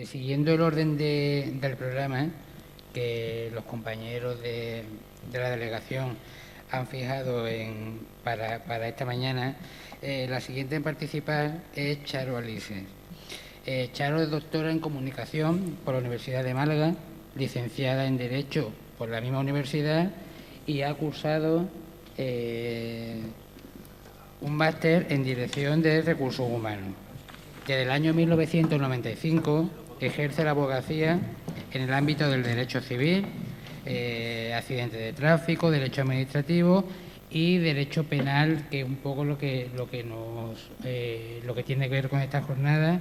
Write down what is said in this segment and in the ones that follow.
Siguiendo el orden del programa que los compañeros de la delegación han fijado para esta mañana, la siguiente en participar es Charo Alice. Charo es doctora en Comunicación por la Universidad de Málaga, licenciada en Derecho por la misma universidad y ha cursado un máster en Dirección de Recursos Humanos. Desde el año 1995 ejerce la abogacía en el ámbito del derecho civil, accidentes de tráfico, derecho administrativo y derecho penal, que es un poco lo que tiene que ver con esta jornada,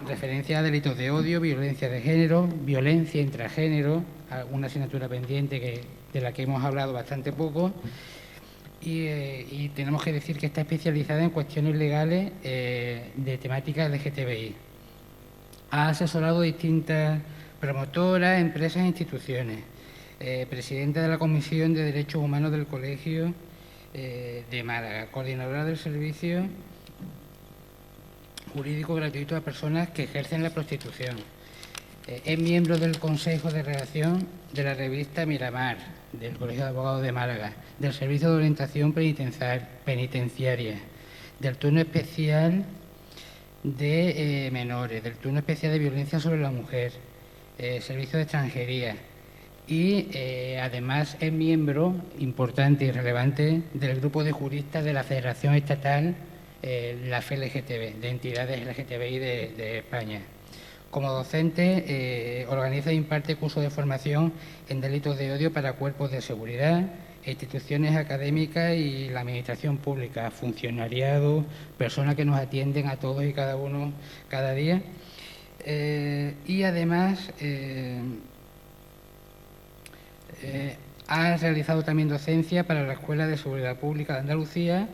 referencia a delitos de odio, violencia de género, violencia intragénero, una asignatura pendiente de la que hemos hablado bastante poco. Y tenemos que decir que está especializada en cuestiones legales de temática LGTBI. Ha asesorado distintas promotoras, empresas e instituciones. Presidenta de la Comisión de Derechos Humanos del Colegio de Málaga, coordinadora del Servicio Jurídico Gratuito a personas que ejercen la prostitución. Es miembro del Consejo de Redacción de la revista Miramar, del Colegio de Abogados de Málaga, del Servicio de Orientación Penitenciaria, del Turno Especial de Menores, del Turno Especial de Violencia sobre la Mujer, Servicio de Extranjería y además es miembro importante y relevante del grupo de juristas de la Federación Estatal, la FLGTB, de entidades LGTBI de España. Como docente, organiza e imparte cursos de formación en delitos de odio para cuerpos de seguridad, instituciones académicas y la administración pública, funcionariado, personas que nos atienden a todos y cada uno cada día. Y además ha realizado también docencia para la Escuela de Seguridad Pública de Andalucía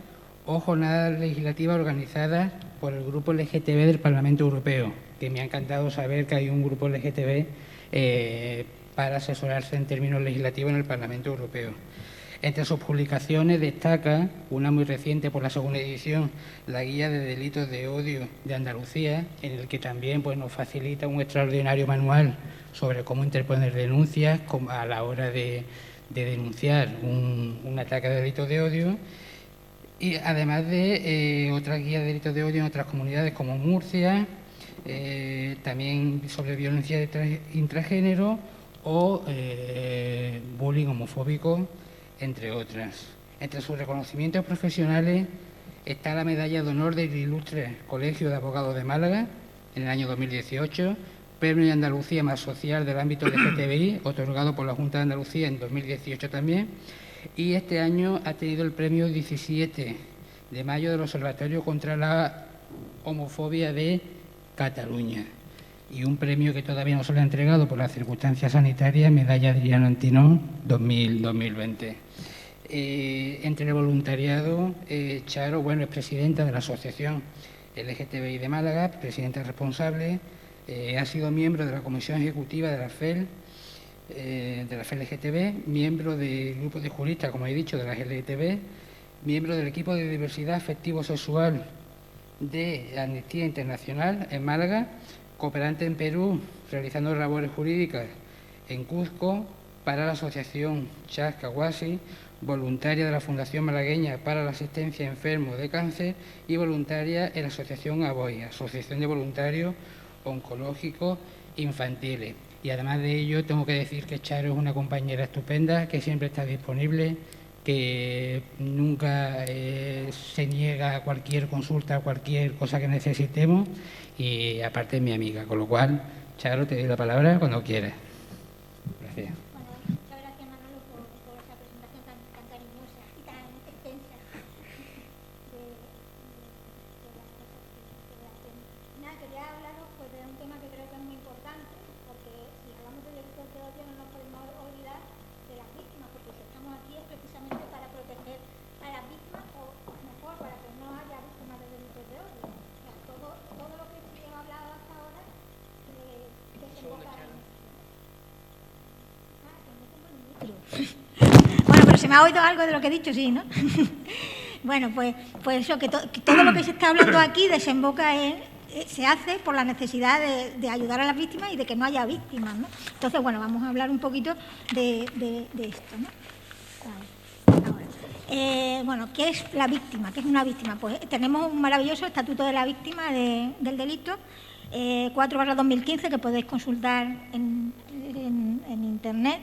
o jornadas legislativas organizadas por el Grupo LGTB del Parlamento Europeo, que me ha encantado saber que hay un grupo LGTB para asesorarse en términos legislativos en el Parlamento Europeo. Entre sus publicaciones destaca una muy reciente por la segunda edición, la Guía de Delitos de Odio de Andalucía, en el que también nos facilita un extraordinario manual sobre cómo interponer denuncias a la hora de denunciar un ataque de delitos de odio. Y además de otras guías de delitos de odio en otras comunidades como Murcia, también sobre violencia intragénero o bullying homofóbico, entre otras. Entre sus reconocimientos profesionales está la Medalla de Honor del Ilustre Colegio de Abogados de Málaga en el año 2018, Premio de Andalucía más social del ámbito LGTBI, otorgado por la Junta de Andalucía en 2018 también. Y este año ha tenido el premio 17 de mayo del Observatorio contra la Homofobia de Cataluña y un premio que todavía no se le ha entregado por las circunstancias sanitarias, Medalla Adriano Antinón 2020. Entre el voluntariado, Charo, es presidenta de la Asociación LGTBI de Málaga, presidenta responsable, ha sido miembro de la Comisión Ejecutiva de la FEL, de la FLGTB, miembro del grupo de juristas, como he dicho, de la LGTB, miembro del equipo de diversidad afectivo-sexual de Amnistía Internacional en Málaga, cooperante en Perú, realizando labores jurídicas en Cuzco para la Asociación Chascahuasi, voluntaria de la Fundación Malagueña para la Asistencia a Enfermos de Cáncer y voluntaria en la Asociación ABOI, Asociación de Voluntarios Oncológicos Infantiles. Y además de ello, tengo que decir que Charo es una compañera estupenda, que siempre está disponible, que nunca se niega a cualquier consulta, a cualquier cosa que necesitemos, y aparte es mi amiga, con lo cual, Charo, te doy la palabra cuando quieras. Gracias. Muchas gracias, Manolo, por esa presentación tan cariñosa y tan extensa de las cosas que hacen. Nada, quería hablaros de un tema que creo que es muy importante, porque si hablamos de delitos de odio no nos podemos olvidar de las víctimas, porque si estamos aquí es precisamente para proteger a las víctimas, o mejor, para que no haya víctimas de delitos de odio. O sea, todo lo que se ha hablado hasta ahora desemboca en esto. Bueno, pero se me ha oído algo de lo que he dicho, sí, ¿no? Bueno, pues eso, que todo lo que se está hablando aquí desemboca en se hace por la necesidad de ayudar a las víctimas y de que no haya víctimas, ¿no? Entonces, bueno, vamos a hablar un poquito de esto, ¿no? Bueno, ¿qué es la víctima? ¿Qué es una víctima? Pues tenemos un maravilloso Estatuto de la Víctima del Delito, 4/2015, que podéis consultar en Internet.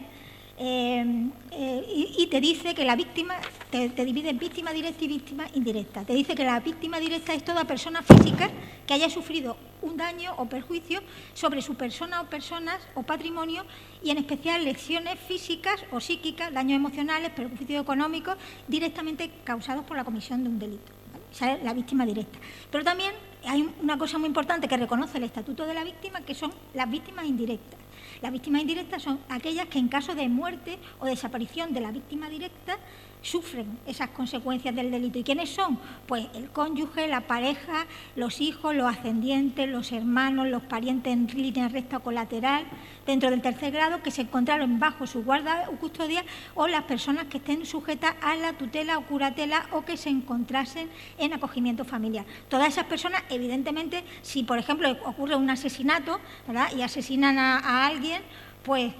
Y te dice que la víctima, te divide en víctima directa y víctima indirecta. Te dice que la víctima directa es toda persona física que haya sufrido un daño o perjuicio sobre su persona o personas o patrimonio, y en especial lesiones físicas o psíquicas, daños emocionales, perjuicios económicos directamente causados por la comisión de un delito. ¿Vale? Esa es la víctima directa. Pero también hay una cosa muy importante que reconoce el Estatuto de la Víctima, que son las víctimas indirectas. Las víctimas indirectas son aquellas que en caso de muerte o desaparición de la víctima directa sufren esas consecuencias del delito. ¿Y quiénes son? Pues el cónyuge, la pareja, los hijos, los ascendientes, los hermanos, los parientes en línea recta o colateral, dentro del tercer grado, que se encontraron bajo su guarda o custodia, o las personas que estén sujetas a la tutela o curatela o que se encontrasen en acogimiento familiar. Todas esas personas, evidentemente, si por ejemplo ocurre un asesinato, ¿verdad?, y asesinan a alguien, pues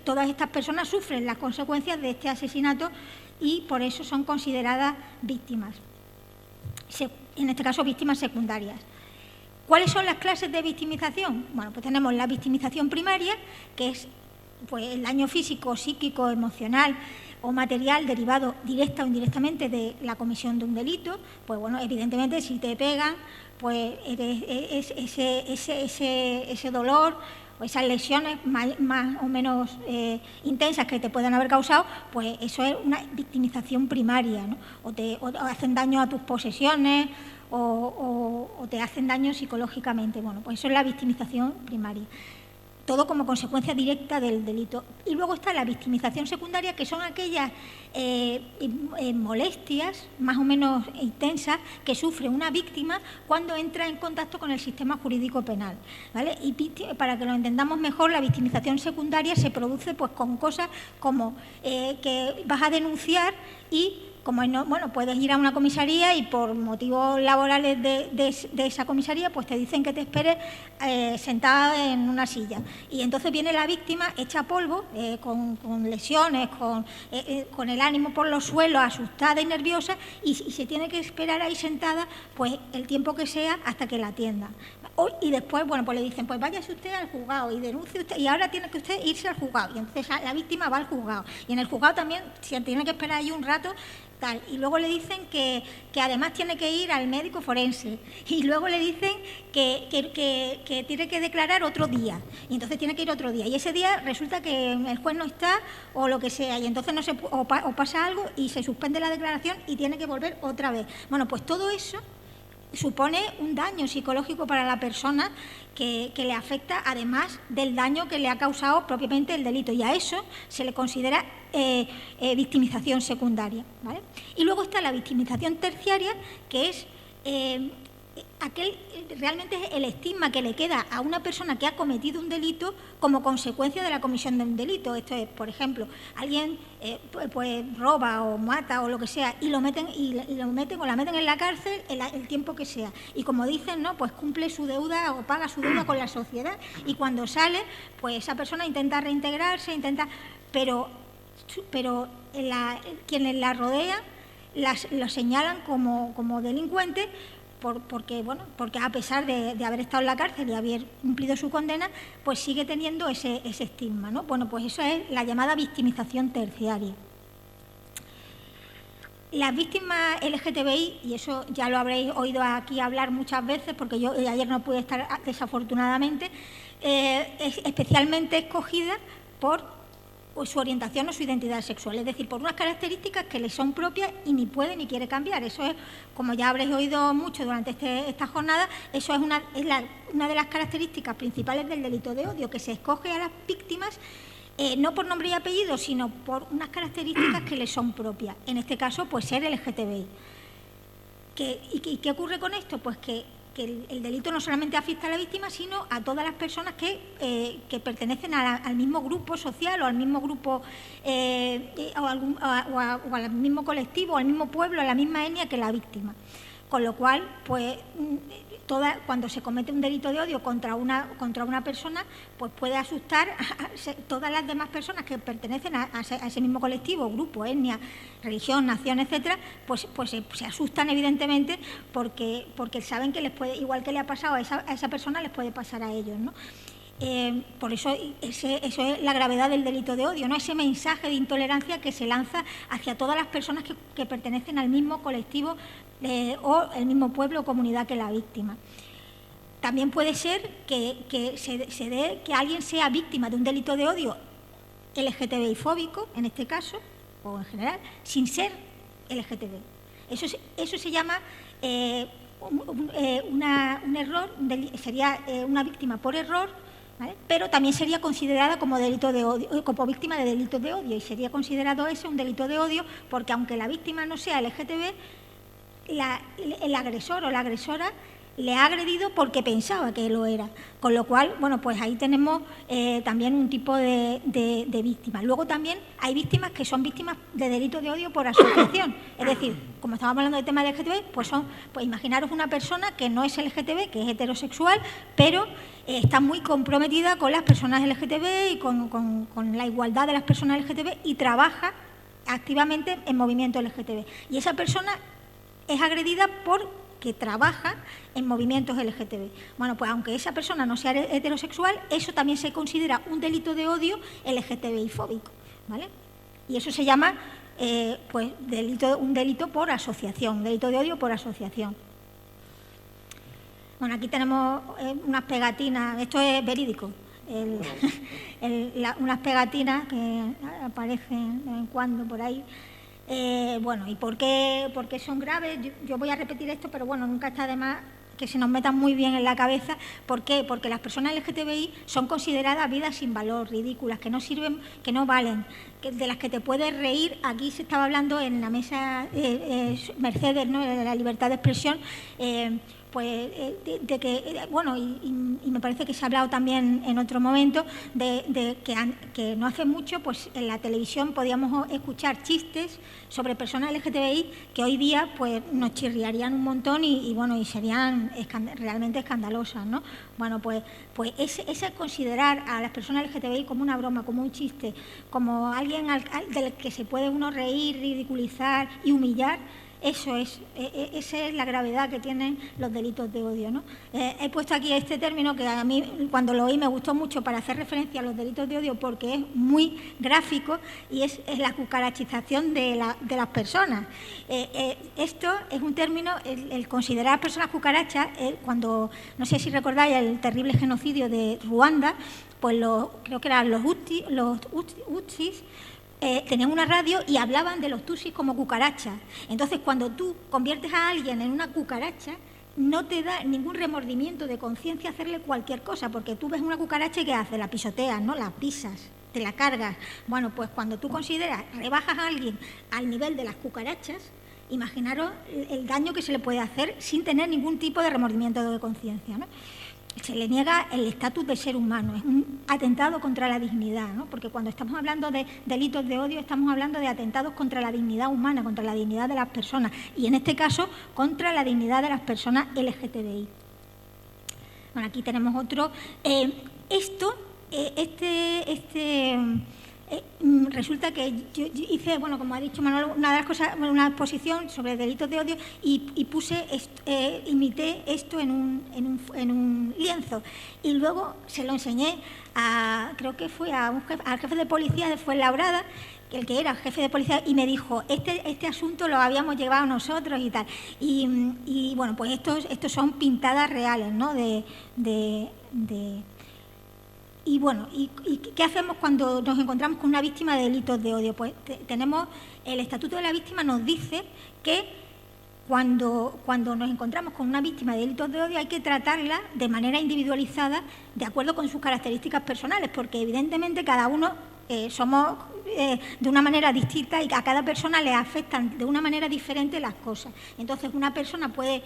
todas estas personas sufren las consecuencias de este asesinato y por eso son consideradas víctimas, en este caso víctimas secundarias. ¿Cuáles son las clases de victimización? Bueno, pues tenemos la victimización primaria, que es pues, el daño físico, psíquico, emocional o material derivado directa o indirectamente de la comisión de un delito. Pues bueno, evidentemente si te pegan, pues ese dolor o esas lesiones más o menos intensas que te puedan haber causado, pues eso es una victimización primaria, ¿no? O hacen daño a tus posesiones o te hacen daño psicológicamente. Bueno, pues eso es la victimización primaria. Todo como consecuencia directa del delito. Y luego está la victimización secundaria, que son aquellas molestias más o menos intensas que sufre una víctima cuando entra en contacto con el sistema jurídico penal, ¿vale? Y para que lo entendamos mejor, la victimización secundaria se produce pues con cosas como que vas a denunciar y como no, bueno, puedes ir a una comisaría y por motivos laborales de esa comisaría, pues te dicen que te esperes sentada en una silla. Y entonces viene la víctima hecha polvo, con lesiones, con el ánimo por los suelos, asustada y nerviosa, y se tiene que esperar ahí sentada pues el tiempo que sea hasta que la atiendan. Y después, bueno, pues le dicen, pues váyase usted al juzgado y denuncie usted, y ahora tiene que usted irse al juzgado. Y entonces la víctima va al juzgado. Y en el juzgado también se tiene que esperar ahí un rato, tal. Y luego le dicen que además tiene que ir al médico forense. Y luego le dicen que tiene que declarar otro día. Y entonces tiene que ir otro día. Y ese día resulta que el juez no está o lo que sea. Y entonces o pasa algo y se suspende la declaración y tiene que volver otra vez. Bueno, pues todo eso supone un daño psicológico para la persona que le afecta, además del daño que le ha causado propiamente el delito, y a eso se le considera victimización secundaria, ¿vale? Y luego está la victimización terciaria, que es realmente es el estigma que le queda a una persona que ha cometido un delito como consecuencia de la comisión de un delito. Esto es, por ejemplo, alguien pues roba o mata o lo que sea y lo meten o la meten en la cárcel el tiempo que sea. Y como dicen, ¿no?, pues cumple su deuda o paga su deuda con la sociedad, y cuando sale, pues esa persona intenta reintegrarse, pero quienes la rodean lo señalan como delincuente porque a pesar de haber estado en la cárcel y haber cumplido su condena, pues sigue teniendo ese estigma, ¿no? Bueno, pues eso es la llamada victimización terciaria. Las víctimas LGTBI, y eso ya lo habréis oído aquí hablar muchas veces, porque yo ayer no pude estar desafortunadamente, es especialmente escogida por su orientación o su identidad sexual, es decir, por unas características que le son propias y ni puede ni quiere cambiar. Eso es, como ya habréis oído mucho durante esta jornada, eso es una de las características principales del delito de odio, que se escoge a las víctimas no por nombre y apellido, sino por unas características que le son propias. En este caso, pues ser LGTBI. ¿Y qué ocurre con esto? Pues que el delito no solamente afecta a la víctima, sino a todas las personas que pertenecen al mismo grupo social o al mismo grupo o al mismo colectivo, o al mismo pueblo, a la misma etnia que la víctima. Con lo cual, pues cuando se comete un delito de odio contra una persona, pues puede asustar a todas las demás personas que pertenecen a ese mismo colectivo, grupo, etnia, religión, nación, etcétera, pues se asustan evidentemente porque saben que les puede, igual que le ha pasado a esa persona, les puede pasar a ellos, ¿no? Por eso eso es la gravedad del delito de odio, ¿no? Ese mensaje de intolerancia que se lanza hacia todas las personas que pertenecen al mismo colectivo o el mismo pueblo o comunidad que la víctima. También puede ser que se dé que alguien sea víctima de un delito de odio LGTBI fóbico, en este caso, o en general, sin ser LGTBI. Eso se llama un error, sería una víctima por error, ¿vale? Pero también sería considerada como delito de odio, como víctima de delitos de odio, y sería considerado ese un delito de odio porque aunque la víctima no sea LGTB, el agresor o la agresora le ha agredido porque pensaba que lo era. Con lo cual, bueno, pues ahí tenemos también un tipo de víctimas. Luego también hay víctimas que son víctimas de delitos de odio por asociación. Es decir, como estamos hablando del tema de LGTB, pues imaginaros una persona que no es LGTB, que es heterosexual, pero está muy comprometida con las personas LGTB y con la igualdad de las personas LGTB y trabaja activamente en movimiento LGTB. Y esa persona es agredida porque trabaja en movimientos LGTB. Bueno, pues aunque esa persona no sea heterosexual, eso también se considera un delito de odio LGTBI fóbico, ¿vale? Y eso se llama pues un delito por asociación, delito de odio por asociación. Bueno, aquí tenemos unas pegatinas, esto es verídico, unas pegatinas que aparecen de vez en cuando por ahí. Bueno, ¿y por qué son graves? Yo voy a repetir esto, pero bueno, nunca está de más que se nos metan muy bien en la cabeza. ¿Por qué? Porque las personas LGTBI son consideradas vidas sin valor, ridículas, que no sirven, que no valen, de las que te puedes reír. Aquí se estaba hablando en la mesa Mercedes, ¿no?, de la libertad de expresión, pues de que, bueno, y me parece que se ha hablado también en otro momento, de que no hace mucho, pues en la televisión podíamos escuchar chistes sobre personas LGTBI que hoy día pues nos chirriarían un montón y bueno, y serían realmente escandalosas, ¿no? Bueno, pues ese considerar a las personas LGTBI como una broma, como un chiste, como alguien del que se puede uno reír, ridiculizar y humillar, esa es la gravedad que tienen los delitos de odio, ¿no? He puesto aquí este término que a mí cuando lo oí me gustó mucho para hacer referencia a los delitos de odio porque es muy gráfico y es la cucarachización de las personas. Esto es un término, el considerar a personas cucarachas, cuando, no sé si recordáis el terrible genocidio de Ruanda, pues creo que eran los Hutsis, tenían una radio y hablaban de los tutsis como cucarachas. Entonces, cuando tú conviertes a alguien en una cucaracha, no te da ningún remordimiento de conciencia hacerle cualquier cosa, porque tú ves una cucaracha y ¿qué haces? La pisoteas, ¿no? La pisas, te la cargas. Bueno, pues cuando tú rebajas a alguien al nivel de las cucarachas, imaginaros el daño que se le puede hacer sin tener ningún tipo de remordimiento de conciencia, ¿no? Se le niega el estatus de ser humano, es un atentado contra la dignidad, ¿no? Porque cuando estamos hablando de delitos de odio estamos hablando de atentados contra la dignidad humana, contra la dignidad de las personas y en este caso contra la dignidad de las personas LGTBI. Bueno, aquí tenemos otro. Resulta que yo hice, bueno, como ha dicho Manolo, una exposición sobre delitos de odio y imité esto en un lienzo y luego se lo enseñé creo que fue al jefe de policía de Fuenlabrada, el que era jefe de policía, y me dijo, este asunto lo habíamos llevado nosotros y tal. Y bueno, pues estos son pintadas reales, ¿no? Y bueno, ¿y qué hacemos cuando nos encontramos con una víctima de delitos de odio? Pues tenemos el Estatuto de la Víctima nos dice que cuando nos encontramos con una víctima de delitos de odio hay que tratarla de manera individualizada de acuerdo con sus características personales, porque evidentemente cada uno somos de una manera distinta y a cada persona le afectan de una manera diferente las cosas. Entonces una persona puede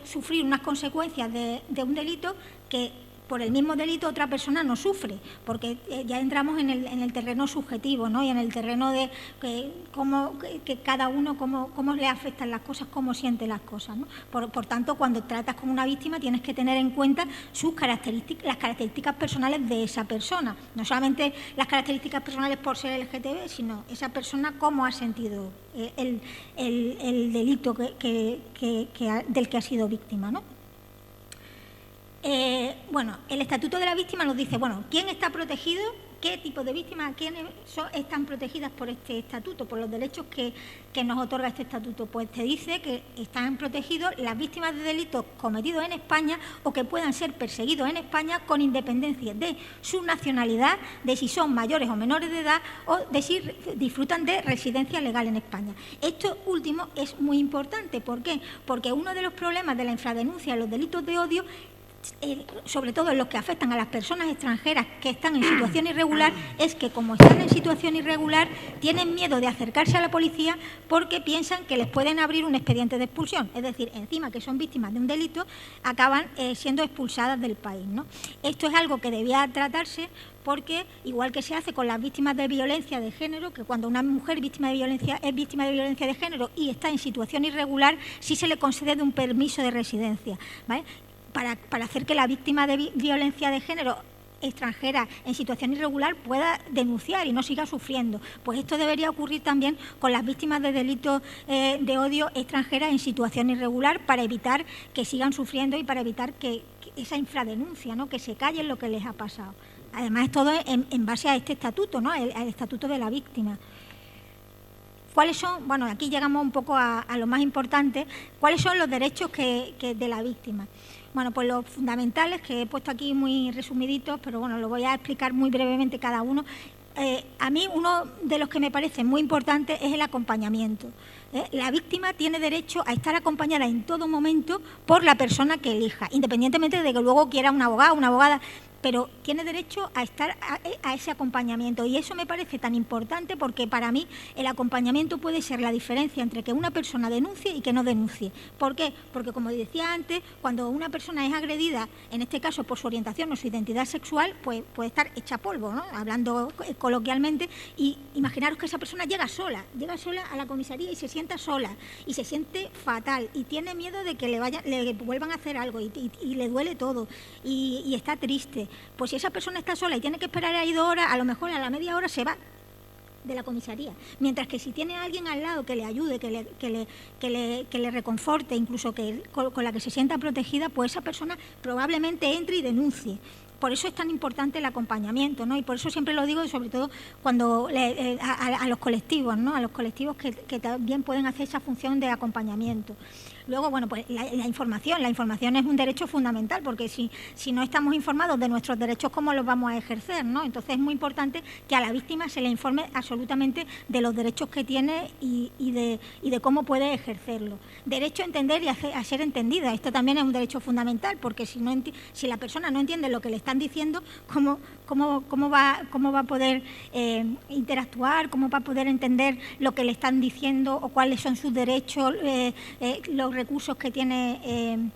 sufrir unas consecuencias de un delito que por el mismo delito otra persona no sufre, porque ya entramos en el terreno subjetivo, ¿no? Y en el terreno de que cada uno, cómo le afectan las cosas, cómo siente las cosas, ¿no? Por tanto, cuando tratas con una víctima tienes que tener en cuenta sus características, las características personales de esa persona, no solamente las características personales por ser LGTB, sino esa persona cómo ha sentido el delito del que ha sido víctima, ¿no? Bueno, el Estatuto de la Víctima nos dice, bueno, ¿quién está protegido? ¿Qué tipo de víctimas? ¿Quiénes están protegidas por este estatuto, por los derechos que nos otorga este estatuto? Pues te dice que están protegidos las víctimas de delitos cometidos en España o que puedan ser perseguidos en España con independencia de su nacionalidad, de si son mayores o menores de edad o de si disfrutan de residencia legal en España. Esto último es muy importante. ¿Por qué? Porque uno de los problemas de la infradenuncia en los delitos de odio, sobre todo en los que afectan a las personas extranjeras que están en situación irregular, es que como están en situación irregular tienen miedo de acercarse a la policía porque piensan que les pueden abrir un expediente de expulsión, es decir, encima que son víctimas de un delito, acaban siendo expulsadas del país, ¿no? Esto es algo que debía tratarse porque, igual que se hace con las víctimas de violencia de género, que cuando una mujer es víctima de violencia de género y está en situación irregular, sí se le concede un permiso de residencia, ¿vale? Para hacer que la víctima de violencia de género extranjera en situación irregular pueda denunciar y no siga sufriendo. Pues esto debería ocurrir también con las víctimas de delitos de odio extranjeras en situación irregular para evitar que sigan sufriendo y para evitar que esa infradenuncia, ¿no? Que se callen lo que les ha pasado. Además, todo en base a este estatuto, ¿no? El estatuto de la víctima. ¿Cuáles son? Bueno, aquí llegamos un poco a lo más importante. ¿Cuáles son los derechos de la víctima? Bueno, pues los fundamentales, que he puesto aquí muy resumiditos, pero bueno, lo voy a explicar muy brevemente cada uno. A mí uno de los que me parece muy importante es el acompañamiento. La víctima tiene derecho a estar acompañada en todo momento por la persona que elija, independientemente de que luego quiera un abogado o una abogada, pero tiene derecho a estar a ese acompañamiento, y eso me parece tan importante porque para mí el acompañamiento puede ser la diferencia entre que una persona denuncie y que no denuncie. ¿Por qué? Porque, como decía antes, cuando una persona es agredida, en este caso por su orientación o su identidad sexual, pues puede estar hecha polvo, ¿no? Hablando coloquialmente, y imaginaros que esa persona llega sola a la comisaría y se sienta sola y se siente fatal y tiene miedo de que le vuelvan a hacer algo y le duele todo y está triste. Pues si esa persona está sola y tiene que esperar ahí 2 horas, a lo mejor a la media hora se va de la comisaría. Mientras que si tiene a alguien al lado que le ayude, que le reconforte, incluso con la que se sienta protegida, pues esa persona probablemente entre y denuncie. Por eso es tan importante el acompañamiento, ¿no? Y por eso siempre lo digo, y sobre todo cuando a los colectivos, ¿no? A los colectivos que también pueden hacer esa función de acompañamiento. Luego, bueno, pues la información es un derecho fundamental, porque si no estamos informados de nuestros derechos, ¿cómo los vamos a ejercer, ¿no? Entonces es muy importante que a la víctima se le informe absolutamente de los derechos que tiene y de cómo puede ejercerlo. Derecho a entender y a ser entendida. Esto también es un derecho fundamental, porque si la persona no entiende lo que le están diciendo, ¿cómo va a poder interactuar? ¿Cómo va a poder entender lo que le están diciendo o cuáles son sus derechos, los recursos que tiene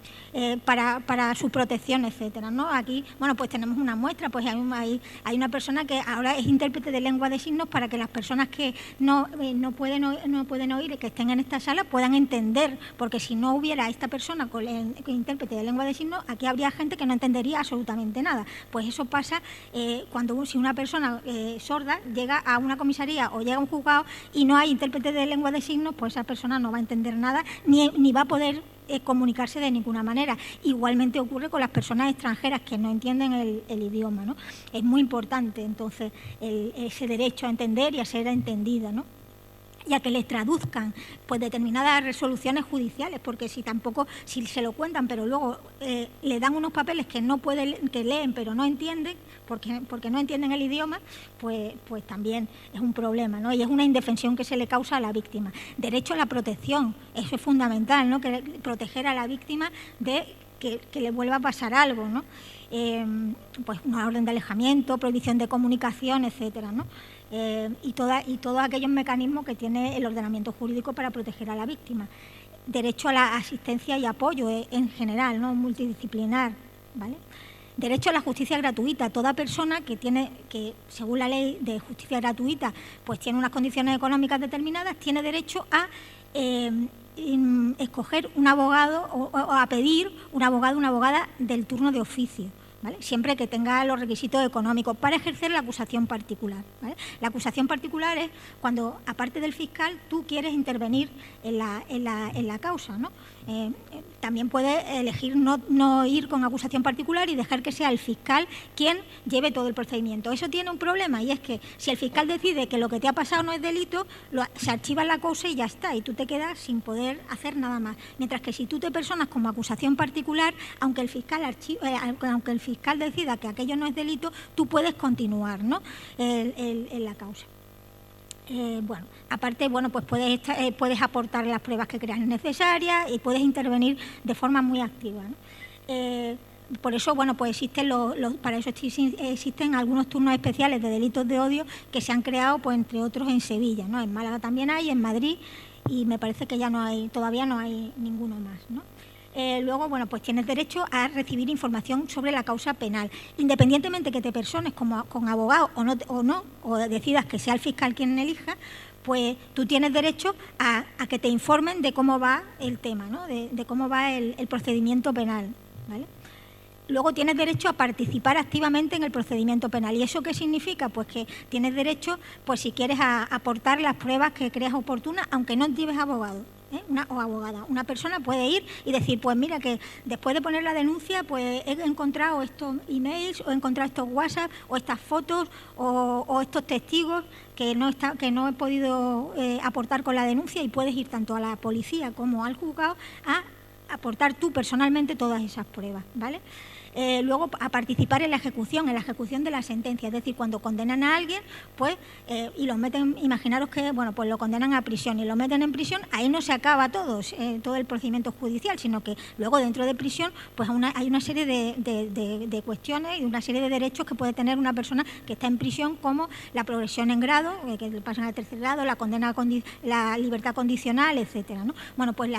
para su protección, etcétera, ¿no? Aquí, bueno, pues tenemos una muestra, pues hay una persona que ahora es intérprete de lengua de signos para que las personas que no pueden oír y que estén en esta sala puedan entender, porque si no hubiera esta persona con intérprete de lengua de signos, aquí habría gente que no entendería absolutamente nada. Pues eso pasa si una persona sorda llega a una comisaría o llega a un juzgado y no hay intérprete de lengua de signos, pues esa persona no va a entender nada ni va a poder comunicarse de ninguna manera. Igualmente ocurre con las personas extranjeras que no entienden el idioma, ¿no? Es muy importante, entonces, ese derecho a entender y a ser entendida, ¿no? Y a que les traduzcan pues determinadas resoluciones judiciales, porque si se lo cuentan, pero luego le dan unos papeles que leen pero no entienden, porque no entienden el idioma, pues también es un problema, ¿no? Y es una indefensión que se le causa a la víctima. Derecho a la protección, eso es fundamental, ¿no? Que proteger a la víctima de que le vuelva a pasar algo, ¿no? Pues una orden de alejamiento, prohibición de comunicación, etcétera, ¿no? Y todos aquellos mecanismos que tiene el ordenamiento jurídico para proteger a la víctima. Derecho a la asistencia y apoyo en general, ¿no? Multidisciplinar, ¿vale? Derecho a la justicia gratuita. Toda persona que según la ley de justicia gratuita, pues tiene unas condiciones económicas determinadas, tiene derecho a escoger un abogado o a pedir un abogado o una abogada del turno de oficio, ¿vale? Siempre que tenga los requisitos económicos para ejercer la acusación particular, ¿vale? La acusación particular es cuando, aparte del fiscal, tú quieres intervenir en la causa, ¿no? También puedes elegir no ir con acusación particular y dejar que sea el fiscal quien lleve todo el procedimiento. Eso tiene un problema, y es que si el fiscal decide que lo que te ha pasado no es delito, se archiva la causa y ya está, y tú te quedas sin poder hacer nada más. Mientras que si tú te personas como acusación particular, aunque el fiscal decida que aquello no es delito, tú puedes continuar, ¿no? en la causa. Bueno, aparte, pues puedes aportar las pruebas que creas necesarias y puedes intervenir de forma muy activa, ¿no? Por eso, pues para eso existen algunos turnos especiales de delitos de odio que se han creado, pues entre otros en Sevilla, ¿no? En Málaga también hay, en Madrid, y me parece que todavía no hay ninguno más, ¿no? Luego, pues tienes derecho a recibir información sobre la causa penal. Independientemente que te persones con abogado o decidas que sea el fiscal quien elija, pues tú tienes derecho a que te informen de cómo va el tema, ¿no? De cómo va el procedimiento penal, ¿vale? Luego tienes derecho a participar activamente en el procedimiento penal. ¿Y eso qué significa? Pues que tienes derecho, pues si quieres, a aportar las pruebas que creas oportunas, aunque no lleves abogado, o abogada. Una persona puede ir y decir, pues mira, que después de poner la denuncia, pues he encontrado estos emails, o he encontrado estos WhatsApp, o estas fotos, o estos testigos que no he podido aportar con la denuncia, y puedes ir tanto a la policía como al juzgado a aportar tú personalmente todas esas pruebas, ¿vale? Luego, a participar en la ejecución de la sentencia, es decir, cuando condenan a alguien, pues, y los meten, imaginaros que, pues lo condenan a prisión y lo meten en prisión, ahí no se acaba todo el procedimiento judicial, sino que luego dentro de prisión, pues hay una serie de cuestiones y una serie de derechos que puede tener una persona que está en prisión, como la progresión en grado, que le pasan al tercer grado, la condena, la libertad condicional, etcétera, ¿no? Pues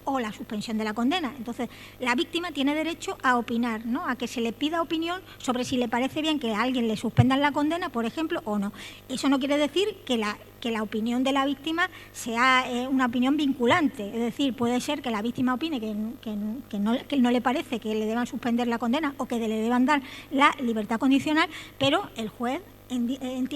o la suspensión de la condena. Entonces, la víctima tiene derecho a opinar, ¿no? A que se le pida opinión sobre si le parece bien que a alguien le suspendan la condena, por ejemplo, o no. Eso no quiere decir que la opinión de la víctima sea una opinión vinculante. Es decir, puede ser que la víctima opine que no le parece que le deban suspender la condena o que le deban dar la libertad condicional, pero el juez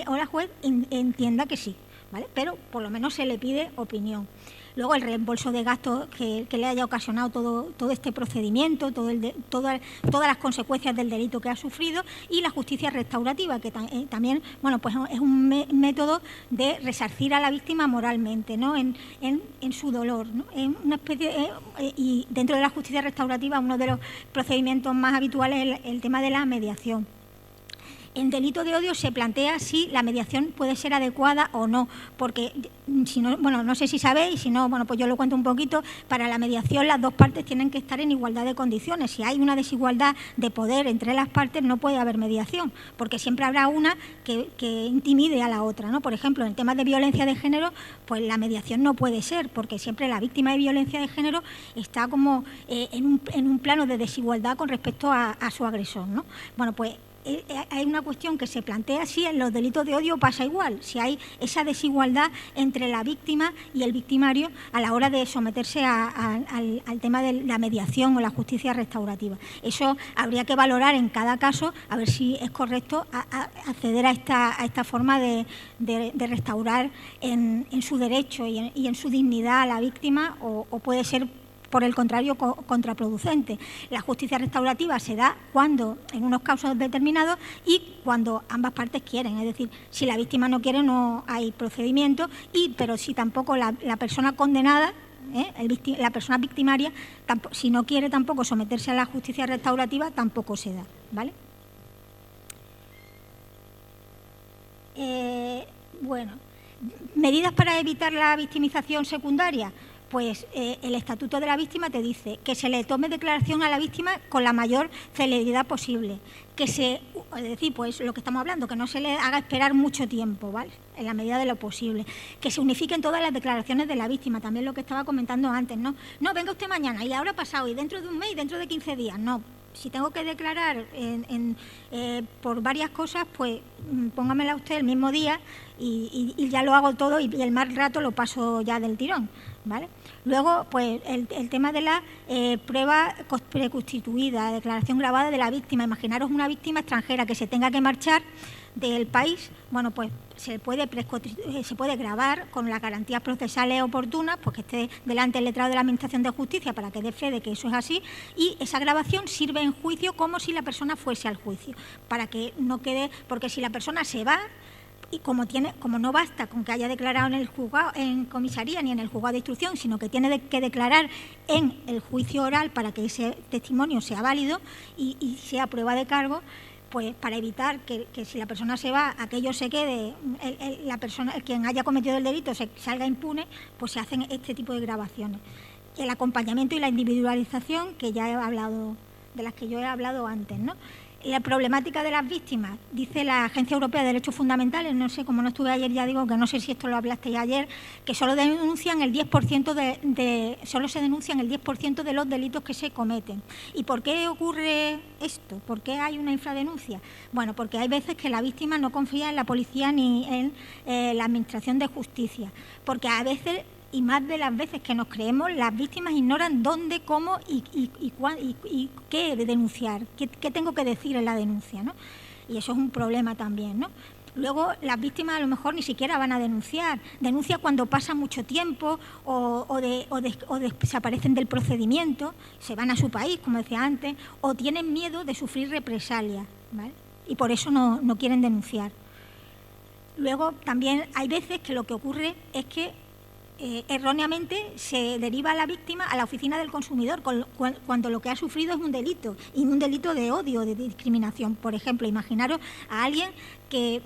o la juez entienda que sí, ¿vale? Pero por lo menos se le pide opinión. Luego, el reembolso de gastos que le haya ocasionado todo este procedimiento, todas las consecuencias del delito que ha sufrido, y la justicia restaurativa, que también, pues es un método de resarcir a la víctima moralmente, ¿no? en su dolor, ¿no? Una especie y dentro de la justicia restaurativa, uno de los procedimientos más habituales es el tema de la mediación. En delito de odio se plantea si la mediación puede ser adecuada o no, porque si no, no sé si sabéis, si no, pues yo lo cuento un poquito. Para la mediación las dos partes tienen que estar en igualdad de condiciones. Si hay una desigualdad de poder entre las partes, no puede haber mediación, porque siempre habrá una que intimide a la otra, ¿no? Por ejemplo, en temas de violencia de género, pues la mediación no puede ser, porque siempre la víctima de violencia de género está como en un plano de desigualdad con respecto a su agresor, ¿no? Pues hay una cuestión que se plantea si en los delitos de odio pasa igual, si hay esa desigualdad entre la víctima y el victimario a la hora de someterse al tema de la mediación o la justicia restaurativa. Eso habría que valorar en cada caso, a ver si es correcto acceder a esta forma de restaurar en su derecho y en su dignidad a la víctima, o puede ser, por el contrario, contraproducente. La justicia restaurativa se da cuando, en unos casos determinados, y cuando ambas partes quieren. Es decir, si la víctima no quiere, no hay procedimiento, pero si tampoco la persona condenada, la persona victimaria, si no quiere tampoco someterse a la justicia restaurativa, tampoco se da, ¿vale? Medidas para evitar la victimización secundaria. Pues el Estatuto de la Víctima te dice que se le tome declaración a la víctima con la mayor celeridad posible, es decir, pues lo que estamos hablando, que no se le haga esperar mucho tiempo, ¿vale? En la medida de lo posible, que se unifiquen todas las declaraciones de la víctima, también lo que estaba comentando antes, ¿no? No, venga usted mañana, y ahora pasado, y dentro de un mes, y dentro de 15 días, no. si tengo que declarar por varias cosas, pues póngamela usted el mismo día y ya lo hago todo y el mal rato lo paso ya del tirón, ¿vale? Luego, pues el tema de la prueba preconstituida, declaración grabada de la víctima. Imaginaros una víctima extranjera que se tenga que marchar del país, bueno, pues se puede grabar con las garantías procesales oportunas, pues que esté delante del letrado de la Administración de Justicia para que dé fe de que eso es así, y esa grabación sirve en juicio como si la persona fuese al juicio, para que no quede, porque si la persona se va, y como no basta con que haya declarado en el juzgado, en comisaría ni en el juzgado de instrucción, sino que tiene que declarar en el juicio oral para que ese testimonio sea válido y sea prueba de cargo, pues para evitar que si la persona se va, aquello se quede, la persona, quien haya cometido el delito salga impune, pues se hacen este tipo de grabaciones. El acompañamiento y la individualización, que ya he hablado, de las que yo he hablado antes, ¿no? La problemática de las víctimas, dice la Agencia Europea de Derechos Fundamentales, no sé, como no estuve ayer, ya digo que no sé si esto lo hablasteis ayer, que solo denuncian el 10% solo se denuncian el 10% de los delitos que se cometen. ¿Y por qué ocurre esto? ¿Por qué hay una infradenuncia? Bueno, porque hay veces que la víctima no confía en la policía ni en la Administración de Justicia, porque a veces, y más de las veces que nos creemos, las víctimas ignoran dónde, cómo y qué denunciar, qué tengo que decir en la denuncia, ¿no? Y eso es un problema también, ¿no? Luego, las víctimas a lo mejor ni siquiera van a denunciar. Denuncia cuando pasa mucho tiempo o desaparecen del procedimiento, se van a su país, como decía antes, o tienen miedo de sufrir represalias, ¿vale? Y por eso no quieren denunciar. Luego, también hay veces que lo que ocurre es que erróneamente se deriva a la víctima a la oficina del consumidor cuando lo que ha sufrido es un delito, y un delito de odio, de discriminación. Por ejemplo, imaginaros a alguien que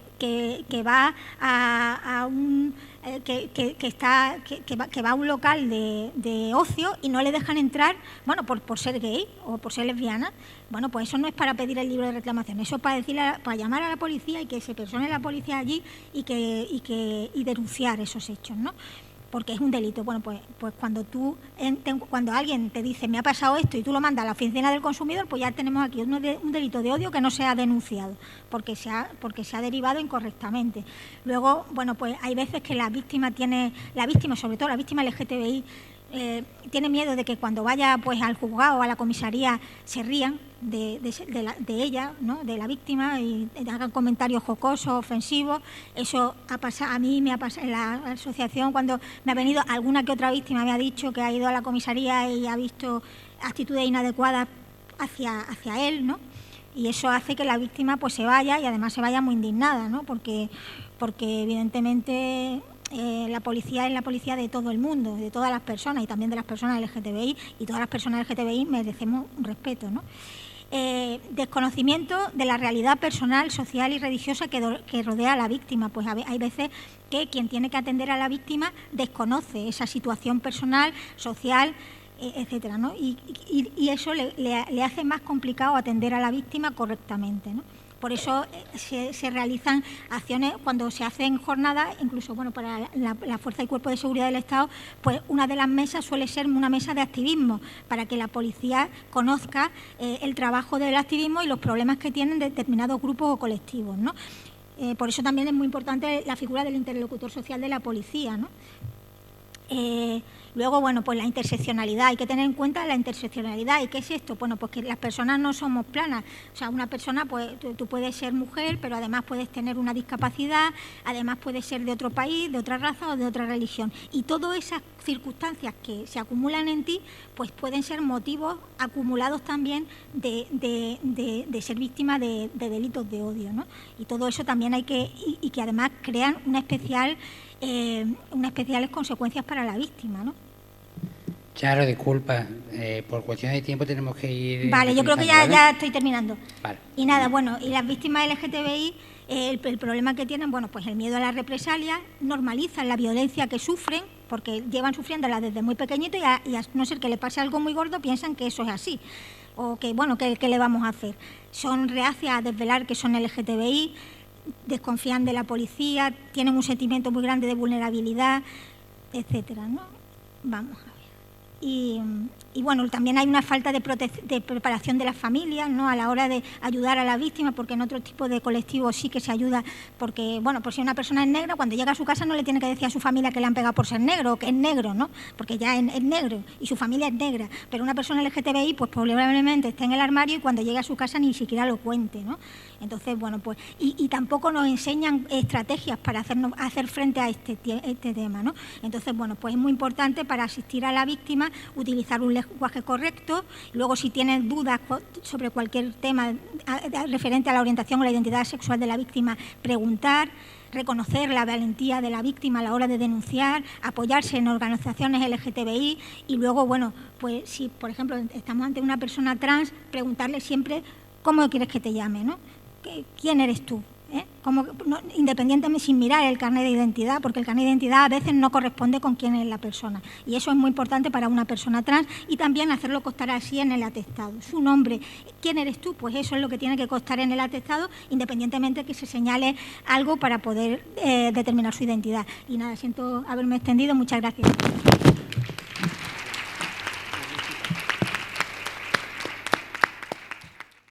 va a un que va a un local de ocio y no le dejan entrar, bueno, por ser gay o por ser lesbiana. Bueno, pues eso no es para pedir el libro de reclamación, eso es para llamar a la policía y que se persone la policía allí y denunciar esos hechos, ¿no? Porque es un delito. Bueno, pues cuando alguien te dice me ha pasado esto y tú lo mandas a la oficina del consumidor, pues ya tenemos aquí un delito de odio que no se ha denunciado porque se ha derivado incorrectamente. Luego, bueno, pues hay veces que la víctima, sobre todo la víctima LGTBI, tiene miedo de que cuando vaya pues al juzgado o a la comisaría se rían de ella, ¿no?, de la víctima, y hagan comentarios jocosos, ofensivos. Eso ha pasado, a mí me ha pasado en la asociación, cuando me ha venido alguna que otra víctima, me ha dicho que ha ido a la comisaría y ha visto actitudes inadecuadas hacia él, ¿no? Y eso hace que la víctima pues se vaya, y además se vaya muy indignada, ¿no? Porque evidentemente la policía es la policía de todo el mundo, de todas las personas, y también de las personas LGTBI, y todas las personas LGTBI merecemos un respeto, ¿no? Desconocimiento de la realidad personal, social y religiosa que rodea a la víctima. Pues hay veces que quien tiene que atender a la víctima desconoce esa situación personal, social, etcétera, ¿no? Y eso le hace más complicado atender a la víctima correctamente, ¿no? Por eso se realizan acciones cuando se hacen jornadas, incluso bueno, para la Fuerza y Cuerpo de Seguridad del Estado, pues una de las mesas suele ser una mesa de activismo, para que la policía conozca el trabajo del activismo y los problemas que tienen determinados grupos o colectivos, ¿no? Por eso también es muy importante la figura del interlocutor social de la policía, ¿no? Luego, bueno, pues la interseccionalidad, hay que tener en cuenta la interseccionalidad. ¿Y qué es esto? Bueno, pues que las personas no somos planas. O sea, una persona, pues tú puedes ser mujer, pero además puedes tener una discapacidad, además puedes ser de otro país, de otra raza o de otra religión. Y todas esas circunstancias que se acumulan en ti, pues pueden ser motivos acumulados también de ser víctima de delitos de odio, ¿no? Y todo eso también hay que, y que además crean unas especiales consecuencias para la víctima, ¿no? Charo, disculpa, por cuestiones de tiempo tenemos que ir... Vale, yo creo que ya estoy terminando. Vale. Y nada, bueno, y las víctimas LGTBI, el problema que tienen, bueno, pues el miedo a las represalias, normalizan la violencia que sufren, porque llevan sufriéndola desde muy pequeñito, y a no ser que le pase algo muy gordo, piensan que eso es así, o que, bueno, ¿qué le vamos a hacer? Son reacias a desvelar que son LGTBI, desconfían de la policía, tienen un sentimiento muy grande de vulnerabilidad, etcétera, ¿no? Vamos a ver. Y bueno, también hay una falta de preparación de las familias, ¿no?, a la hora de ayudar a la víctima, porque en otro tipo de colectivos sí que se ayuda, porque, bueno, por si una persona es negra, cuando llega a su casa no le tiene que decir a su familia que le han pegado por ser negro o que es negro, ¿no?, porque ya es negro y su familia es negra. Pero una persona LGTBI, pues probablemente esté en el armario y cuando llegue a su casa ni siquiera lo cuente, ¿no? Entonces, bueno, pues, y tampoco nos enseñan estrategias para hacer frente a este tema, ¿no? Entonces, bueno, pues es muy importante para asistir a la víctima utilizar un lenguaje correcto. Luego, si tienen dudas sobre cualquier tema referente a la orientación o la identidad sexual de la víctima, preguntar, reconocer la valentía de la víctima a la hora de denunciar, apoyarse en organizaciones LGTBI y luego, bueno, pues si, por ejemplo, estamos ante una persona trans, preguntarle siempre cómo quieres que te llame, ¿no? ¿Quién eres tú? Independientemente, sin mirar el carnet de identidad, porque el carnet de identidad a veces no corresponde con quién es la persona. Y eso es muy importante para una persona trans y también hacerlo constar así en el atestado. Su nombre, ¿quién eres tú? Pues eso es lo que tiene que constar en el atestado, independientemente de que se señale algo para poder determinar su identidad. Y nada, siento haberme extendido. Muchas gracias.